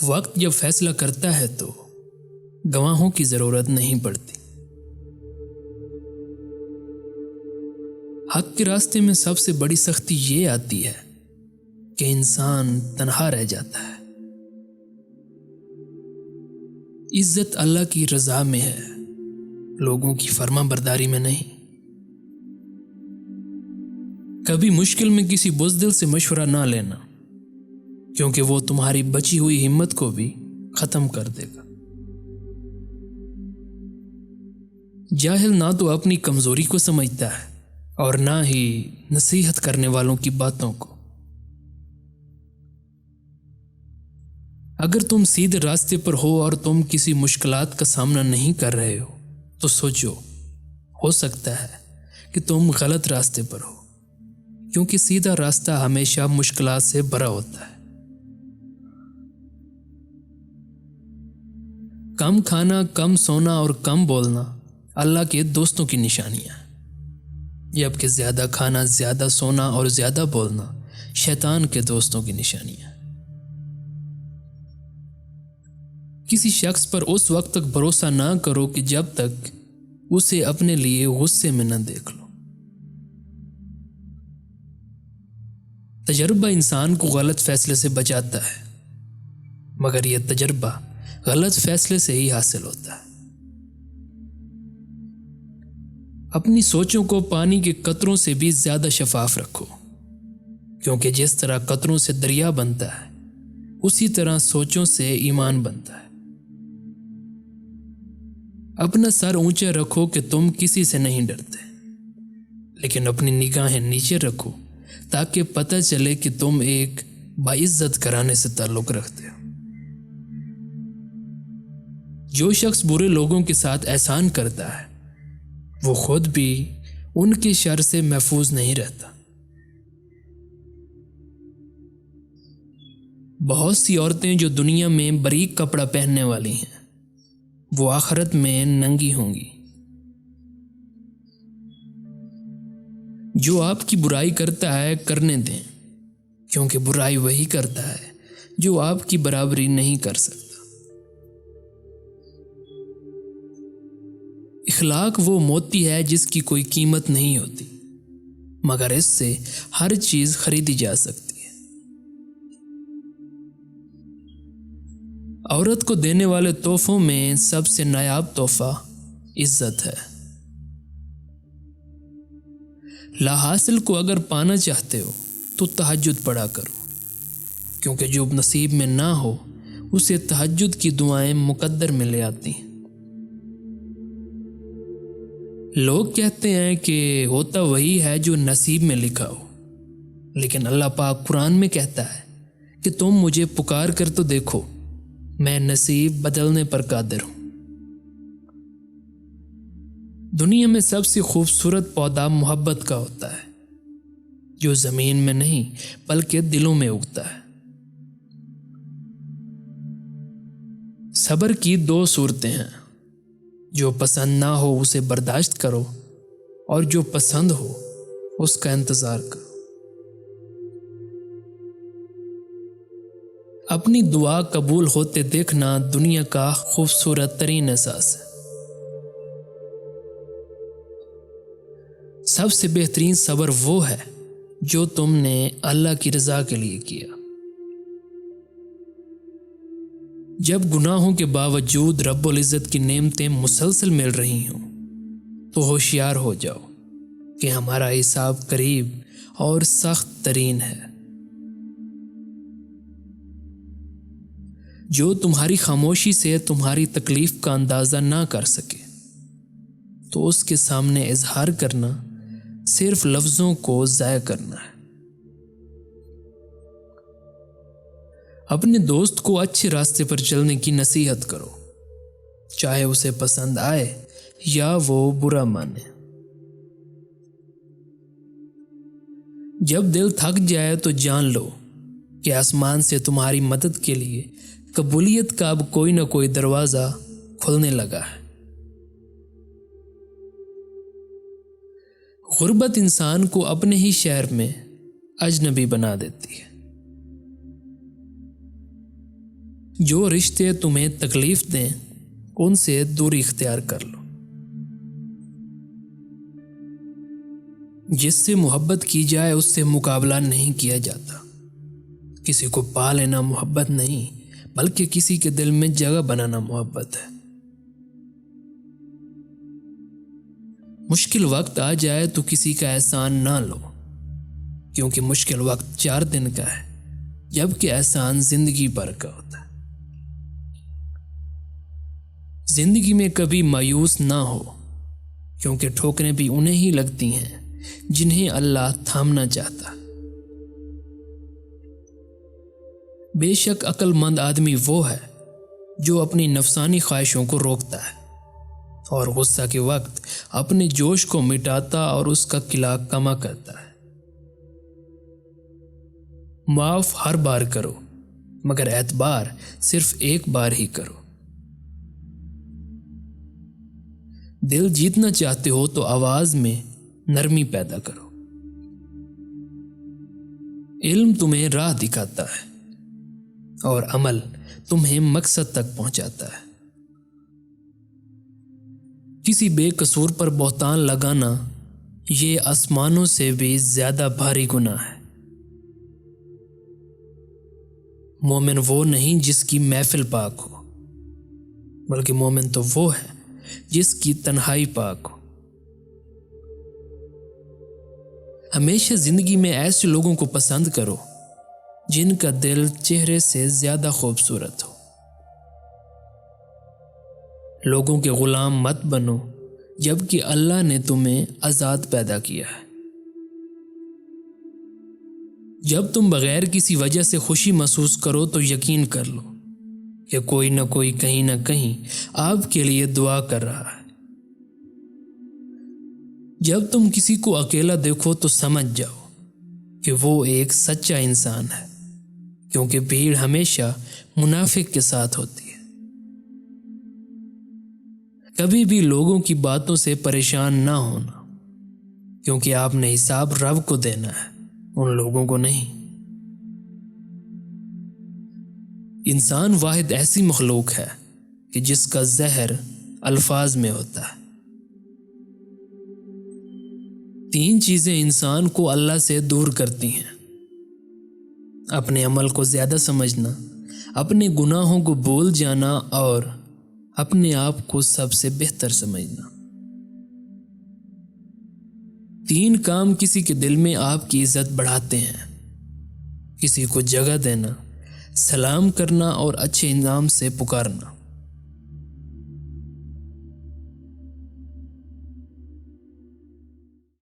وقت جب فیصلہ کرتا ہے تو گواہوں کی ضرورت نہیں پڑتی۔ حق کے راستے میں سب سے بڑی سختی یہ آتی ہے کہ انسان تنہا رہ جاتا ہے۔ عزت اللہ کی رضا میں ہے، لوگوں کی فرما برداری میں نہیں۔ کبھی مشکل میں کسی بزدل سے مشورہ نہ لینا، کیونکہ وہ تمہاری بچی ہوئی ہمت کو بھی ختم کر دے گا۔ جاہل نہ تو اپنی کمزوری کو سمجھتا ہے اور نہ ہی نصیحت کرنے والوں کی باتوں کو۔ اگر تم سیدھے راستے پر ہو اور تم کسی مشکلات کا سامنا نہیں کر رہے ہو تو سوچو، ہو سکتا ہے کہ تم غلط راستے پر ہو، کیونکہ سیدھا راستہ ہمیشہ مشکلات سے بھرا ہوتا ہے۔ کم کھانا، کم سونا اور کم بولنا اللہ کے دوستوں کی نشانیاں ہیں، جبکہ زیادہ کھانا، زیادہ سونا اور زیادہ بولنا شیطان کے دوستوں کی نشانیاں ہیں۔ کسی شخص پر اس وقت تک بھروسہ نہ کرو کہ جب تک اسے اپنے لیے غصے میں نہ دیکھ لو۔ تجربہ انسان کو غلط فیصلے سے بچاتا ہے، مگر یہ تجربہ غلط فیصلے سے ہی حاصل ہوتا ہے۔ اپنی سوچوں کو پانی کے قطروں سے بھی زیادہ شفاف رکھو، کیونکہ جس طرح قطروں سے دریا بنتا ہے اسی طرح سوچوں سے ایمان بنتا ہے۔ اپنا سر اونچا رکھو کہ تم کسی سے نہیں ڈرتے، لیکن اپنی نگاہیں نیچے رکھو تاکہ پتہ چلے کہ تم ایک باعزت گھرانے سے تعلق رکھتے ہو۔ جو شخص برے لوگوں کے ساتھ احسان کرتا ہے وہ خود بھی ان کے شر سے محفوظ نہیں رہتا۔ بہت سی عورتیں جو دنیا میں باریک کپڑا پہننے والی ہیں وہ آخرت میں ننگی ہوں گی۔ جو آپ کی برائی کرتا ہے کرنے دیں، کیونکہ برائی وہی کرتا ہے جو آپ کی برابری نہیں کر سکتا۔ اخلاق وہ موتی ہے جس کی کوئی قیمت نہیں ہوتی، مگر اس سے ہر چیز خریدی جا سکتی ہے۔ عورت کو دینے والے تحفوں میں سب سے نایاب تحفہ عزت ہے۔ لا حاصل کو اگر پانا چاہتے ہو تو تہجد پڑھا کرو، کیونکہ جو نصیب میں نہ ہو اسے تہجد کی دعائیں مقدر میں لے آتی ہیں۔ لوگ کہتے ہیں کہ ہوتا وہی ہے جو نصیب میں لکھا ہو، لیکن اللہ پاک قرآن میں کہتا ہے کہ تم مجھے پکار کر تو دیکھو، میں نصیب بدلنے پر قادر ہوں۔ دنیا میں سب سے خوبصورت پودا محبت کا ہوتا ہے، جو زمین میں نہیں بلکہ دلوں میں اگتا ہے۔ صبر کی دو صورتیں ہیں، جو پسند نہ ہو اسے برداشت کرو، اور جو پسند ہو اس کا انتظار کرو۔ اپنی دعا قبول ہوتے دیکھنا دنیا کا خوبصورت ترین احساس ہے۔ سب سے بہترین صبر وہ ہے جو تم نے اللہ کی رضا کے لیے کیا۔ جب گناہوں کے باوجود رب العزت کی نعمتیں مسلسل مل رہی ہوں تو ہوشیار ہو جاؤ کہ ہمارا حساب قریب اور سخت ترین ہے۔ جو تمہاری خاموشی سے تمہاری تکلیف کا اندازہ نہ کر سکے تو اس کے سامنے اظہار کرنا صرف لفظوں کو ضائع کرنا ہے۔ اپنے دوست کو اچھے راستے پر چلنے کی نصیحت کرو، چاہے اسے پسند آئے یا وہ برا مانے۔ جب دل تھک جائے تو جان لو کہ آسمان سے تمہاری مدد کے لیے قبولیت کا اب کوئی نہ کوئی دروازہ کھلنے لگا ہے۔ غربت انسان کو اپنے ہی شہر میں اجنبی بنا دیتی ہے۔ جو رشتے تمہیں تکلیف دیں ان سے دوری اختیار کر لو۔ جس سے محبت کی جائے اس سے مقابلہ نہیں کیا جاتا۔ کسی کو پا لینا محبت نہیں بلکہ کسی کے دل میں جگہ بنانا محبت ہے۔ مشکل وقت آ جائے تو کسی کا احسان نہ لو، کیونکہ مشکل وقت 4 دن کا ہے جبکہ احسان زندگی بھر کا ہوتا ہے۔ زندگی میں کبھی مایوس نہ ہو، کیونکہ ٹھوکریں بھی انہیں ہی لگتی ہیں جنہیں اللہ تھامنا چاہتا۔ بے شک عقل مند آدمی وہ ہے جو اپنی نفسانی خواہشوں کو روکتا ہے اور غصہ کے وقت اپنے جوش کو مٹاتا اور اس کا قلع کما کرتا ہے۔ معاف ہر بار کرو مگر اعتبار صرف ایک بار ہی کرو۔ دل جیتنا چاہتے ہو تو آواز میں نرمی پیدا کرو۔ علم تمہیں راہ دکھاتا ہے اور عمل تمہیں مقصد تک پہنچاتا ہے۔ کسی بے قصور پر بہتان لگانا یہ آسمانوں سے بھی زیادہ بھاری گناہ ہے۔ مومن وہ نہیں جس کی محفل پاک ہو، بلکہ مومن تو وہ ہے جس کی تنہائی پاک ہو۔ ہمیشہ زندگی میں ایسے لوگوں کو پسند کرو جن کا دل چہرے سے زیادہ خوبصورت ہو۔ لوگوں کے غلام مت بنو جبکہ اللہ نے تمہیں آزاد پیدا کیا ہے۔ جب تم بغیر کسی وجہ سے خوشی محسوس کرو تو یقین کر لو کہ کوئی نہ کوئی کہیں نہ کہیں آپ کے لیے دعا کر رہا ہے۔ جب تم کسی کو اکیلا دیکھو تو سمجھ جاؤ کہ وہ ایک سچا انسان ہے، کیونکہ بھیڑ ہمیشہ منافق کے ساتھ ہوتی ہے۔ کبھی بھی لوگوں کی باتوں سے پریشان نہ ہونا، کیونکہ آپ نے حساب رب کو دینا ہے، ان لوگوں کو نہیں۔ انسان واحد ایسی مخلوق ہے کہ جس کا زہر الفاظ میں ہوتا ہے۔ 3 چیزیں انسان کو اللہ سے دور کرتی ہیں: اپنے عمل کو زیادہ سمجھنا، اپنے گناہوں کو بھول جانا اور اپنے آپ کو سب سے بہتر سمجھنا۔ 3 کام کسی کے دل میں آپ کی عزت بڑھاتے ہیں: کسی کو جگہ دینا، سلام کرنا اور اچھے انعام سے پکارنا۔